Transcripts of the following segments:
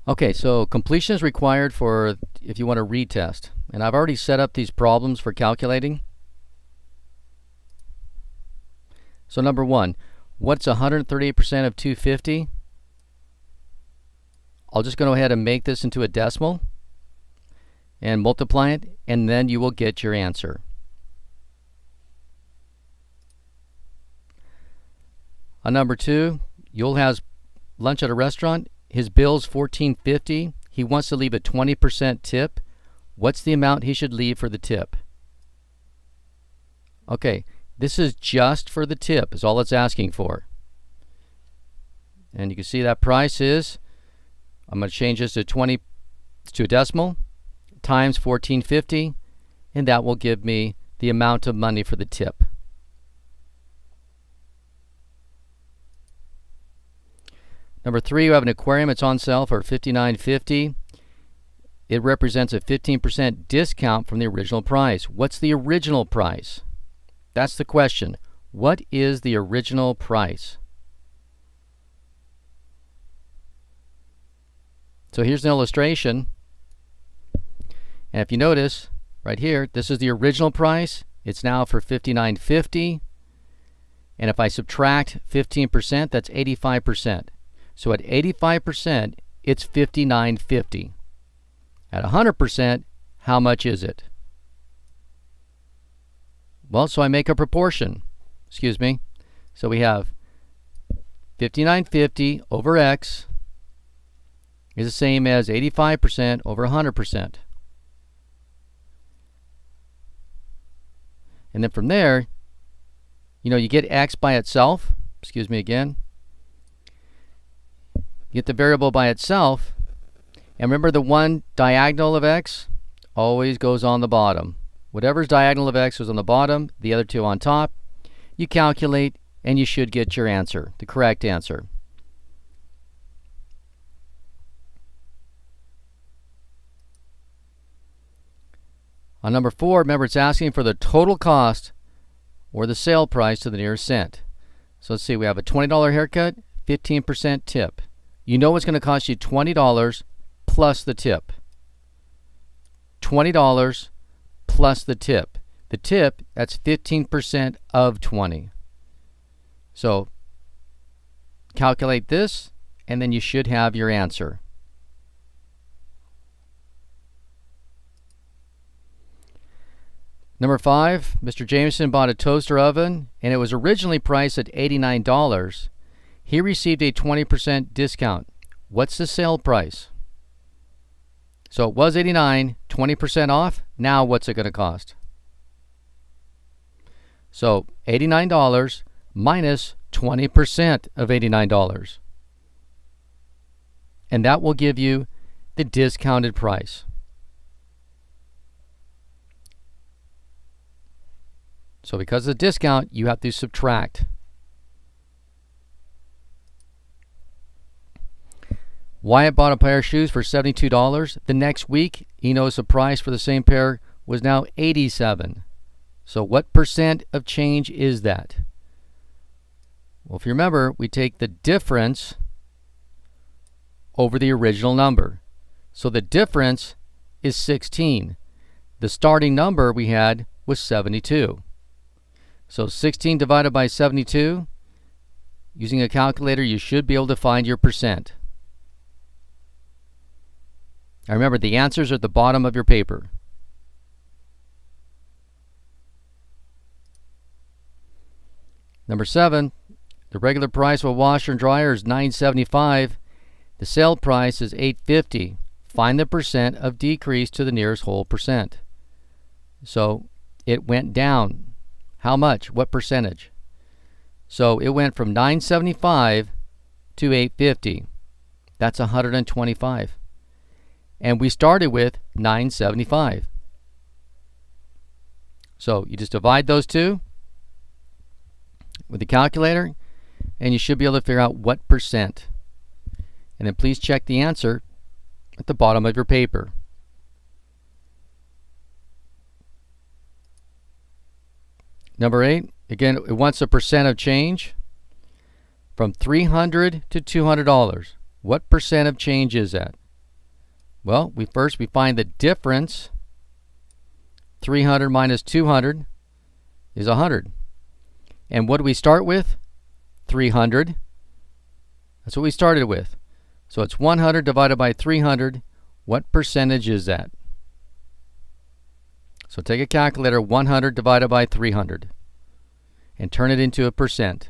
Okay, so completion is required for if you want to retest. And I've already set up these problems for calculating. So number one, what's 138% of 250? I'll just go ahead and make this into a decimal and multiply it, and then you will get your answer. On number two, you'll have lunch at a restaurant. His bill's $14.50. He wants to leave a 20% tip. What's the amount he should leave for the tip? Okay, this is just for the tip, is all it's asking for. And you can see that price is, I'm going to change this to a decimal, times $14.50, and that will give me the amount of money for the tip. Number three, you have an aquarium. It's on sale for $59.50. It represents a 15% discount from the original price. What's the original price? That's the question. What is the original price? So here's an illustration. And if you notice, right here, this is the original price. It's now for $59.50. And if I subtract 15%, that's 85%. So at 85%, it's $59.50. At 100%, how much is it? Well, so I make a proportion. Excuse me. So we have $59.50 over X is the same as 85% over 100%. And then from there, you get X by itself. Excuse me again. You get the variable by itself, and remember the one diagonal of X always goes on the bottom. Whatever's diagonal of X goes on the bottom, the other two on top. You calculate, and you should get your answer, the correct answer. On number four, remember it's asking for the total cost or the sale price to the nearest cent. So let's see, we have a $20 haircut, 15% tip. You know it's going to cost you $20 plus the tip. $20 plus the tip. The tip, that's 15% of 20. So calculate this, and then you should have your answer. Number five, Mr. Jameson bought a toaster oven, and it was originally priced at $89. He received a 20% discount. What's the sale price? So it was $89, 20% off. Now what's it going to cost? So $89 minus 20% of $89. And that will give you the discounted price. So because of the discount, you have to subtract. Wyatt bought a pair of shoes for $72. The next week, he noticed the price for the same pair was now $87. So what percent of change is that? Well, if you remember, we take the difference over the original number. So the difference is 16. The starting number we had was 72. So 16 divided by 72, using a calculator, you should be able to find your percent. Now remember, the answers are at the bottom of your paper. Number seven, the regular price of a washer and dryer is $9.75. The sale price is $8.50. Find the percent of decrease to the nearest whole percent. So it went down. How much? What percentage? So it went from $9.75 to $8.50. That's 125. And we started with $9.75. So you just divide those two with the calculator, and you should be able to figure out what percent. And then please check the answer at the bottom of your paper. Number 8, again, it wants a percent of change from $300 to $200. What percent of change is that? Well, we find the difference. 300 minus 200 is 100. And what do we start with? 300. That's what we started with. So it's 100 divided by 300. What percentage is that? So take a calculator, 100 divided by 300, and turn it into a percent.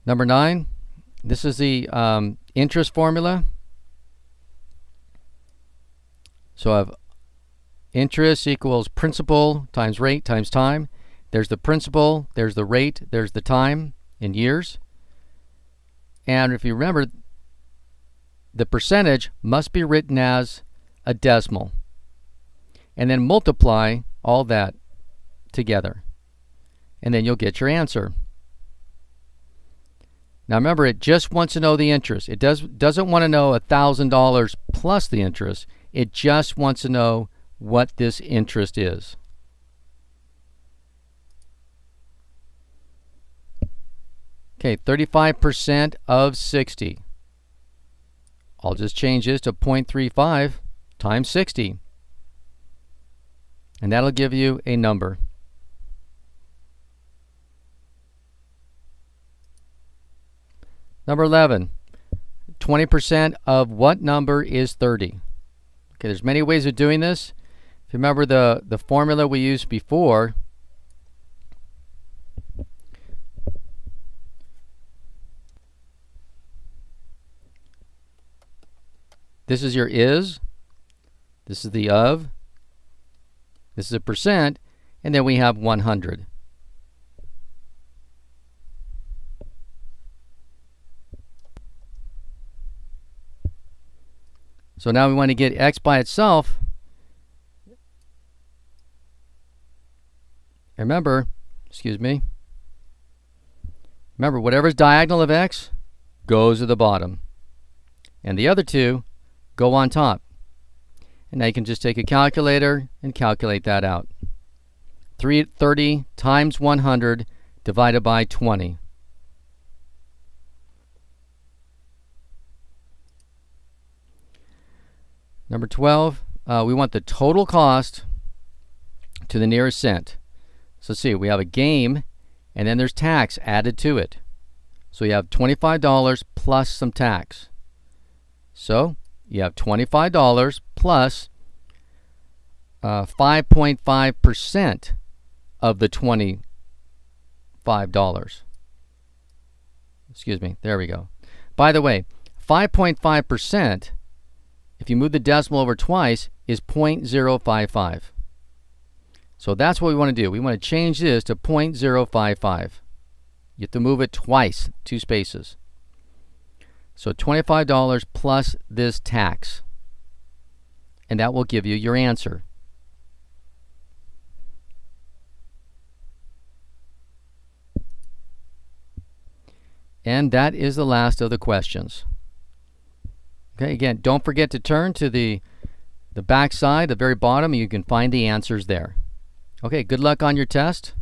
Number 9, this is the interest formula. So I have interest equals principal times rate times time. There's the principal, there's the rate, there's the time in years. And if you remember, the percentage must be written as a decimal. And then multiply all that together. And then you'll get your answer. Now remember, it just wants to know the interest. It doesn't want to know $1,000 plus the interest. It just wants to know what this interest is. Okay, 35% of 60. I'll just change this to 0.35 times 60. And that'll give you a number. Number 11. 20% of what number is 30? Okay, there's many ways of doing this. If you remember the formula we used before, this is your is, this is the of, this is a percent, and then we have 100. So now we want to get x by itself. Remember, remember, whatever's diagonal of x goes to the bottom. And the other two go on top. And now you can just take a calculator and calculate that out. 330 times 100 divided by 20. Number 12, we want the total cost to the nearest cent. So see, we have a game, and then there's tax added to it. So you have $25 plus some tax. So you have $25 plus 5.5% of the $25. Excuse me, there we go. By the way, 5.5%, if you move the decimal over twice, is 0.055. So that's what we want to do. We want to change this to 0.055. You have to move it twice, 2 spaces. So $25 plus this tax. And that will give you your answer. And that is the last of the questions. Okay, again, don't forget to turn to the back side, the very bottom, and you can find the answers there. Okay, good luck on your test.